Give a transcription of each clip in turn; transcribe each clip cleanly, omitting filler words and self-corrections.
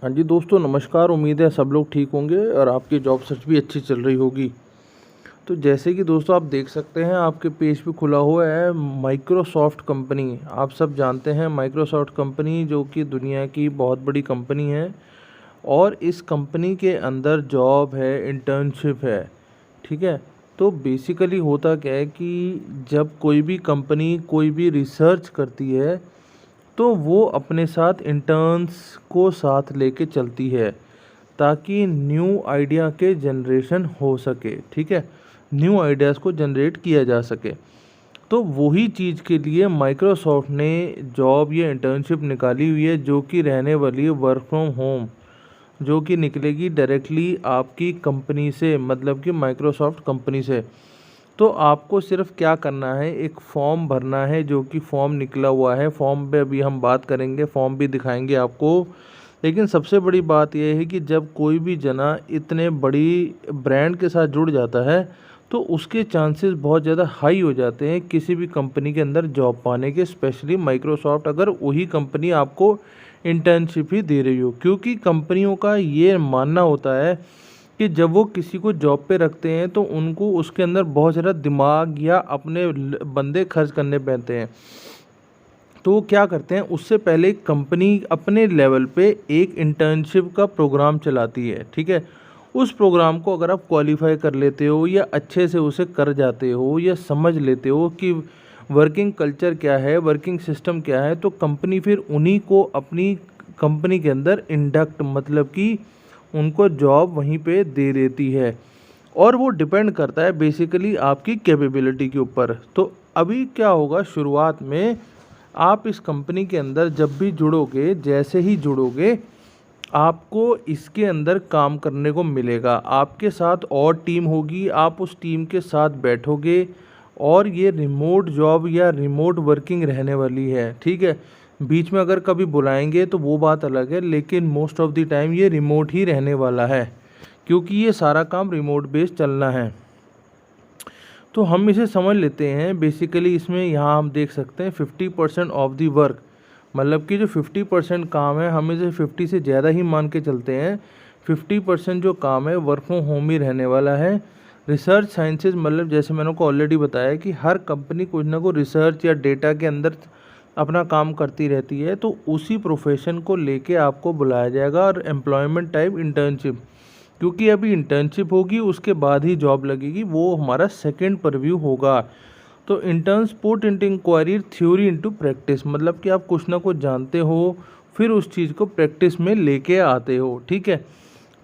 हाँ जी दोस्तों, नमस्कार। उम्मीद है सब लोग ठीक होंगे और आपकी जॉब सर्च भी अच्छी चल रही होगी। तो जैसे कि दोस्तों आप देख सकते हैं, आपके पेज पे खुला हुआ है माइक्रोसॉफ्ट कंपनी। आप सब जानते हैं माइक्रोसॉफ्ट कंपनी जो कि दुनिया की बहुत बड़ी कंपनी है और इस कंपनी के अंदर जॉब है, इंटर्नशिप है। ठीक है। तो बेसिकली होता क्या है कि जब कोई भी कंपनी कोई भी रिसर्च करती है तो वो अपने साथ इंटर्न्स को साथ लेके चलती है ताकि न्यू आइडिया के जनरेशन हो सके। ठीक है। न्यू आइडियाज़ को जनरेट किया जा सके। तो वही चीज़ के लिए माइक्रोसॉफ्ट ने जॉब या इंटर्नशिप निकाली हुई है जो कि रहने वाली है वर्क फ्रॉम होम, जो कि निकलेगी डायरेक्टली आपकी कंपनी से, मतलब कि माइक्रोसॉफ्ट कंपनी से। तो आपको सिर्फ क्या करना है, एक फॉर्म भरना है जो कि फॉर्म निकला हुआ है। फॉर्म पे अभी हम बात करेंगे, फॉर्म भी दिखाएंगे आपको। लेकिन सबसे बड़ी बात यह है कि जब कोई भी जना इतने बड़ी ब्रांड के साथ जुड़ जाता है तो उसके चांसेस बहुत ज़्यादा हाई हो जाते हैं किसी भी कंपनी के अंदर जॉब पाने के, स्पेशली माइक्रोसॉफ्ट अगर वही कंपनी आपको इंटर्नशिप ही दे रही हो। क्योंकि कंपनियों का ये मानना होता है कि जब वो किसी को जॉब पे रखते हैं तो उनको उसके अंदर बहुत ज़्यादा दिमाग या अपने बंदे खर्च करने पड़ते हैं। तो वो क्या करते हैं, उससे पहले कंपनी अपने लेवल पे एक इंटर्नशिप का प्रोग्राम चलाती है। ठीक है। उस प्रोग्राम को अगर आप क्वालिफाई कर लेते हो या अच्छे से उसे कर जाते हो या समझ लेते हो कि वर्किंग कल्चर क्या है, वर्किंग सिस्टम क्या है, तो कंपनी फिर उन्हीं को अपनी कंपनी के अंदर इंडक्ट, मतलब कि उनको जॉब वहीं पे दे देती है। और वो डिपेंड करता है बेसिकली आपकी कैपेबिलिटी के ऊपर। तो अभी क्या होगा, शुरुआत में आप इस कंपनी के अंदर जब भी जुड़ोगे, जैसे ही जुड़ोगे आपको इसके अंदर काम करने को मिलेगा। आपके साथ और टीम होगी, आप उस टीम के साथ बैठोगे और ये रिमोट जॉब या रिमोट वर्किंग रहने वाली है। ठीक है। बीच में अगर कभी बुलाएंगे तो वो बात अलग है, लेकिन मोस्ट ऑफ द टाइम ये रिमोट ही रहने वाला है क्योंकि ये सारा काम रिमोट बेस्ड चलना है। तो हम इसे समझ लेते हैं। बेसिकली इसमें यहाँ हम देख सकते हैं 50% ऑफ दी वर्क, मतलब कि जो 50% काम है हम इसे 50 से ज़्यादा ही मान के चलते हैं। 50% जो काम है वर्क फ्रॉम होम ही रहने वाला है। रिसर्च साइंसेज, मतलब जैसे मैंने को ऑलरेडी बताया कि हर कंपनी कुछ ना कुछ रिसर्च या डेटा के अंदर अपना काम करती रहती है, तो उसी प्रोफेशन को लेके आपको बुलाया जाएगा। और एम्प्लॉयमेंट टाइप इंटर्नशिप, क्योंकि अभी इंटर्नशिप होगी उसके बाद ही जॉब लगेगी, वो हमारा सेकंड परव्यू होगा। तो interns put into inquiry theory into practice, मतलब कि आप कुछ ना कुछ जानते हो फिर उस चीज़ को प्रैक्टिस में लेके आते हो। ठीक है।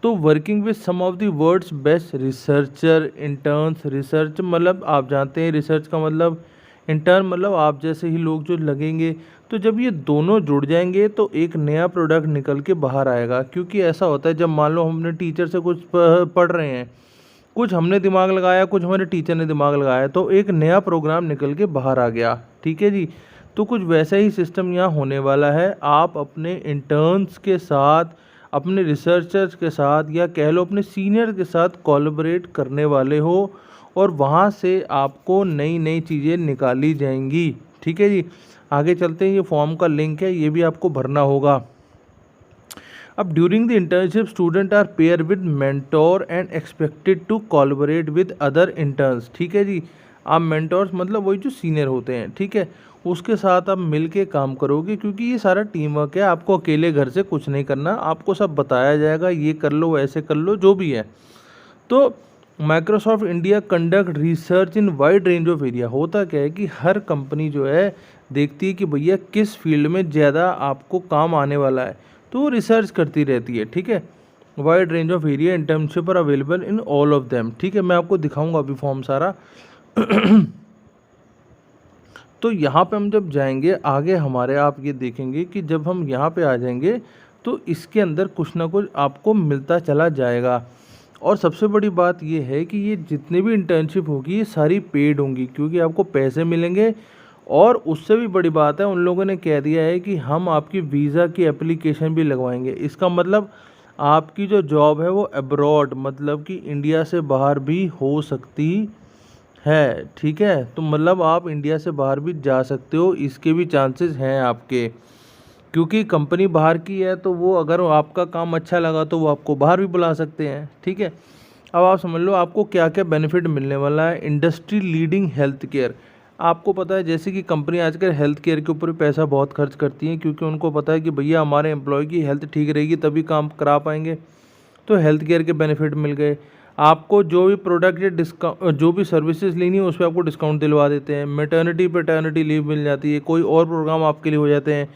तो working with some of the world's best researcher interns. Research मतलब आप जानते हैं, रिसर्च का मतलब इंटर्न, मतलब आप जैसे ही लोग जो लगेंगे। तो जब ये दोनों जुड़ जाएंगे तो एक नया प्रोडक्ट निकल के बाहर आएगा। क्योंकि ऐसा होता है, जब मान लो हमने टीचर से कुछ पढ़ रहे हैं, कुछ हमने दिमाग लगाया, कुछ हमारे टीचर ने दिमाग लगाया, तो एक नया प्रोग्राम निकल के बाहर आ गया। ठीक है जी। तो कुछ वैसा ही सिस्टम यहाँ होने वाला है। आप अपने इंटर्न्स के साथ, अपने रिसर्चर्स के साथ, या कह लो अपने सीनियर के साथ कोलैबोरेट करने वाले हो और वहाँ से आपको नई नई चीज़ें निकाली जाएंगी। ठीक है जी। आगे चलते हैं। ये फॉर्म का लिंक है, ये भी आपको भरना होगा। अब during the internship student are pair with mentor and expected to collaborate with other interns. ठीक है जी। आप मेंटोर्स मतलब वही जो सीनियर होते हैं, ठीक है, उसके साथ आप मिल के काम करोगे क्योंकि ये सारा टीम वर्क है। आपको अकेले घर से कुछ नहीं करना, आपको सब बताया जाएगा, ये कर लो, ऐसे कर लो, जो भी है। तो Microsoft India conduct research in wide range of area. होता क्या है कि हर कंपनी जो है देखती है कि भैया किस फील्ड में ज़्यादा आपको काम आने वाला है, तो वो रिसर्च करती रहती है। ठीक है। Wide range of area internship are available in all of them. ठीक है। मैं आपको दिखाऊंगा अभी फॉर्म सारा। तो यहाँ पे हम जब जाएंगे आगे हमारे, आप ये देखेंगे कि जब हम यहाँ पे आ जाएंगे तो इसके अंदर कुछ ना कुछ आपको मिलता चला जाएगा। और सबसे बड़ी बात ये है कि ये जितनी भी इंटर्नशिप होगी ये सारी पेड होंगी क्योंकि आपको पैसे मिलेंगे। और उससे भी बड़ी बात है, उन लोगों ने कह दिया है कि हम आपकी वीज़ा की एप्लीकेशन भी लगवाएंगे। इसका मतलब आपकी जो जॉब है वो अब्रॉड, मतलब कि इंडिया से बाहर भी हो सकती है। ठीक है। तो मतलब आप इंडिया से बाहर भी जा सकते हो, इसके भी चांसेस हैं आपके। क्योंकि कंपनी बाहर की है तो वो अगर आपका काम अच्छा लगा तो वो आपको बाहर भी बुला सकते हैं, ठीक है। अब आप समझ लो आपको क्या क्या बेनिफिट मिलने वाला है। इंडस्ट्री लीडिंग हेल्थ केयर, आपको पता है जैसे कि कंपनी आजकल हेल्थ केयर के ऊपर पैसा बहुत खर्च करती है, क्योंकि उनको पता है कि भैया हमारे एम्प्लॉय की हेल्थ ठीक रहेगी तभी काम करा पाएंगे। तो हेल्थ केयर के बेनिफिट मिल गए आपको। जो भी प्रोडक्ट या डिस्काउंट, जो भी सर्विसेज लेनी है उस पर आपको डिस्काउंट दिलवा देते हैं। मैटरनिटी पैटर्निटी लीव मिल जाती है, कोई और प्रोग्राम आपके लिए हो जाते हैं।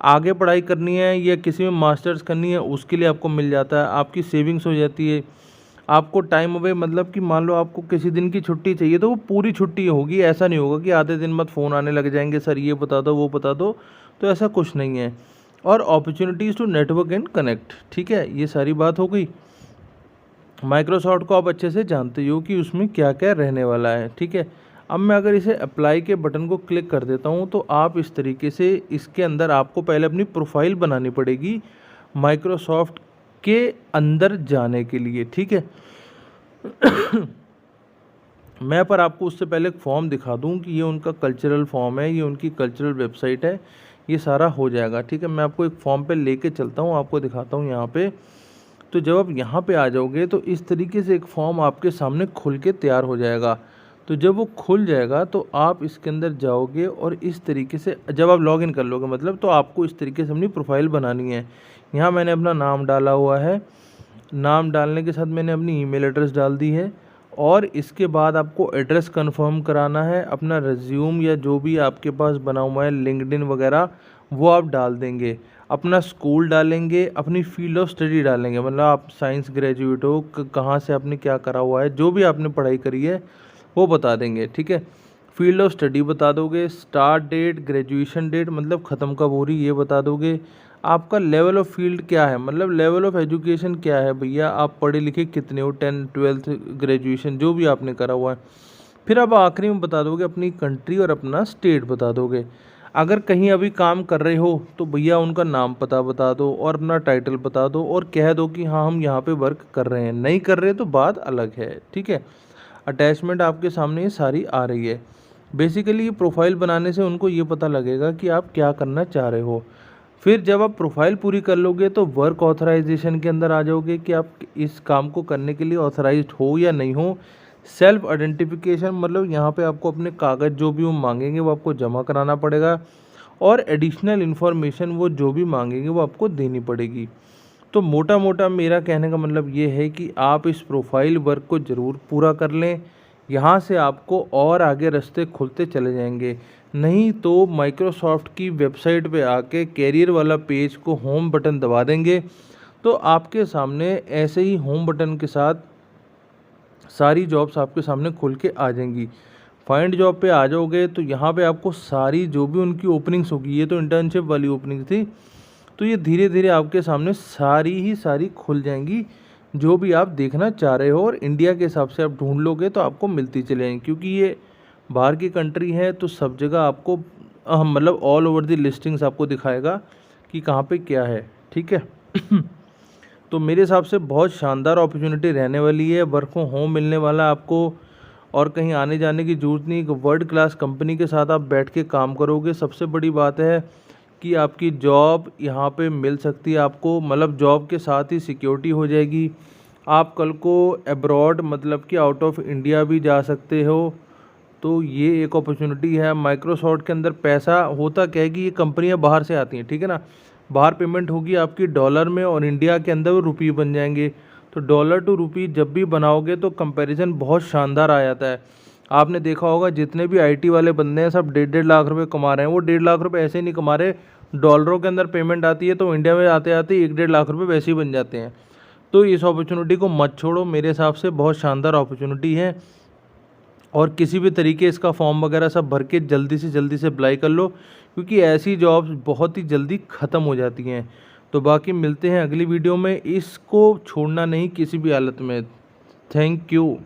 आगे पढ़ाई करनी है या किसी में मास्टर्स करनी है उसके लिए आपको मिल जाता है। आपकी सेविंग्स हो जाती है। आपको टाइम अवे, मतलब कि मान लो आपको किसी दिन की छुट्टी चाहिए तो वो पूरी छुट्टी होगी। ऐसा नहीं होगा कि आधे दिन बाद फ़ोन आने लग जाएंगे, सर ये बता दो वो बता दो, तो ऐसा कुछ नहीं है। और opportunities to network and connect, ठीक है, ये सारी बात हो गई। माइक्रोसॉफ्ट को आप अच्छे से जानते हो कि उसमें क्या क्या रहने वाला है, ठीक है। अब मैं अगर इसे अप्लाई के बटन को क्लिक कर देता हूँ तो आप इस तरीके से, इसके अंदर आपको पहले अपनी प्रोफाइल बनानी पड़ेगी माइक्रोसॉफ्ट के अंदर जाने के लिए, ठीक है। मैं पर आपको उससे पहले एक फॉर्म दिखा दूं कि ये उनका कल्चरल फॉर्म है, ये उनकी कल्चरल वेबसाइट है, ये सारा हो जाएगा, ठीक है। मैं आपको एक फॉर्म पे लेके चलता हूँ, आपको दिखाता हूँ यहाँ पे। तो जब आप यहाँ पे आ जाओगे तो इस तरीके से एक फॉर्म आपके सामने खुल के तैयार हो जाएगा। तो जब वो खुल जाएगा तो आप इसके अंदर जाओगे और इस तरीके से जब आप लॉगिन कर लोगे मतलब, तो आपको इस तरीके से अपनी प्रोफाइल बनानी है। यहाँ मैंने अपना नाम डाला हुआ है, नाम डालने के साथ मैंने अपनी ईमेल एड्रेस डाल दी है। और इसके बाद आपको एड्रेस कंफर्म कराना है, अपना रिज्यूम या जो भी आपके पास बना हुआ है लिंक्डइन वगैरह वो आप डाल देंगे। अपना स्कूल डालेंगे, अपनी फील्ड ऑफ स्टडी डालेंगे, मतलब आप साइंस ग्रेजुएट हो, कहाँ से आपने क्या करा हुआ है, जो भी आपने पढ़ाई करी है वो बता देंगे, ठीक है। फील्ड ऑफ स्टडी बता दोगे, स्टार्ट डेट, ग्रेजुएशन डेट मतलब ख़त्म कब हो रही ये बता दोगे। आपका लेवल ऑफ फील्ड क्या है, मतलब लेवल ऑफ एजुकेशन क्या है भैया, आप पढ़े लिखे कितने हो, 10th 12th ग्रेजुएशन जो भी आपने करा हुआ है। फिर आप आखिरी में बता दोगे अपनी कंट्री और अपना स्टेट बता दोगे। अगर कहीं अभी काम कर रहे हो तो भैया उनका नाम पता बता दो और अपना टाइटल बता दो और कह दो कि हाँ हम यहाँ पे वर्क कर रहे हैं। नहीं कर रहे तो बात अलग है, ठीक है। अटैचमेंट आपके सामने ये सारी आ रही है। बेसिकली ये प्रोफाइल बनाने से उनको ये पता लगेगा कि आप क्या करना चाह रहे हो। फिर जब आप प्रोफाइल पूरी कर लोगे तो वर्क ऑथराइजेशन के अंदर आ जाओगे कि आप इस काम को करने के लिए ऑथराइज्ड हो या नहीं हो। सेल्फ आइडेंटिफिकेशन, मतलब यहाँ पे आपको अपने कागज़ जो भी वो मांगेंगे वो आपको जमा कराना पड़ेगा। और एडिशनल इन्फॉर्मेशन वो जो भी मांगेंगे वो आपको देनी पड़ेगी। तो मोटा मोटा मेरा कहने का मतलब ये है कि आप इस प्रोफाइल वर्क को ज़रूर पूरा कर लें। यहाँ से आपको और आगे रास्ते खुलते चले जाएंगे। नहीं तो माइक्रोसॉफ्ट की वेबसाइट पे आके कैरियर वाला पेज को होम बटन दबा देंगे तो आपके सामने ऐसे ही होम बटन के साथ सारी जॉब्स आपके सामने खुल के आ जाएंगी। फाइंड जॉब पे आ जाओगे तो यहाँ पे आपको सारी जो भी उनकी ओपनिंग्स होगी, ये तो इंटर्नशिप वाली ओपनिंग थी, तो ये धीरे धीरे आपके सामने सारी खुल जाएंगी जो भी आप देखना चाह रहे हो। और इंडिया के हिसाब से आप ढूंढ लोगे तो आपको मिलती चले जाएंगी, क्योंकि ये बाहर की कंट्री है तो सब जगह आपको मतलब ऑल ओवर दी लिस्टिंग्स आपको दिखाएगा कि कहाँ पे क्या है, ठीक है। तो मेरे हिसाब से बहुत शानदार अपॉर्चुनिटी रहने वाली है। वर्क फ्रॉम होम मिलने वाला आपको और कहीं आने जाने की ज़रूरत नहीं। एक वर्ल्ड क्लास कंपनी के साथ आप बैठ के काम करोगे। सबसे बड़ी बात है कि आपकी जॉब यहाँ पे मिल सकती है आपको, मतलब जॉब के साथ ही सिक्योरिटी हो जाएगी। आप कल को अब्रॉड मतलब कि आउट ऑफ इंडिया भी जा सकते हो। तो ये एक अपॉर्चुनिटी है। माइक्रोसॉफ्ट के अंदर पैसा होता क्या है कि ये कंपनियां बाहर से आती हैं, ठीक है ना। बाहर पेमेंट होगी आपकी डॉलर में और इंडिया के अंदर वो रुपये बन जाएंगे। तो डॉलर टू रुपी जब भी बनाओगे तो कंपैरिजन बहुत शानदार आ जाता है। आपने देखा होगा जितने भी आईटी वाले बंदे हैं सब 1.5 लाख रुपए कमा रहे हैं। वो 1.5 लाख रुपए ऐसे ही नहीं कमा रहे, डॉलरों के अंदर पेमेंट आती है तो इंडिया में आते आते 1.5 लाख रुपए वैसे ही बन जाते हैं। तो इस अपॉर्चुनिटी को मत छोड़ो, मेरे हिसाब से बहुत शानदार अपॉर्चुनिटी है। और किसी भी तरीके इसका फॉर्म वगैरह सब भर के जल्दी से अप्लाई कर लो, क्योंकि ऐसी जॉब्स बहुत ही जल्दी ख़त्म हो जाती हैं। तो बाकी मिलते हैं अगली वीडियो में। इसको छोड़ना नहीं किसी भी हालत में। Thank you.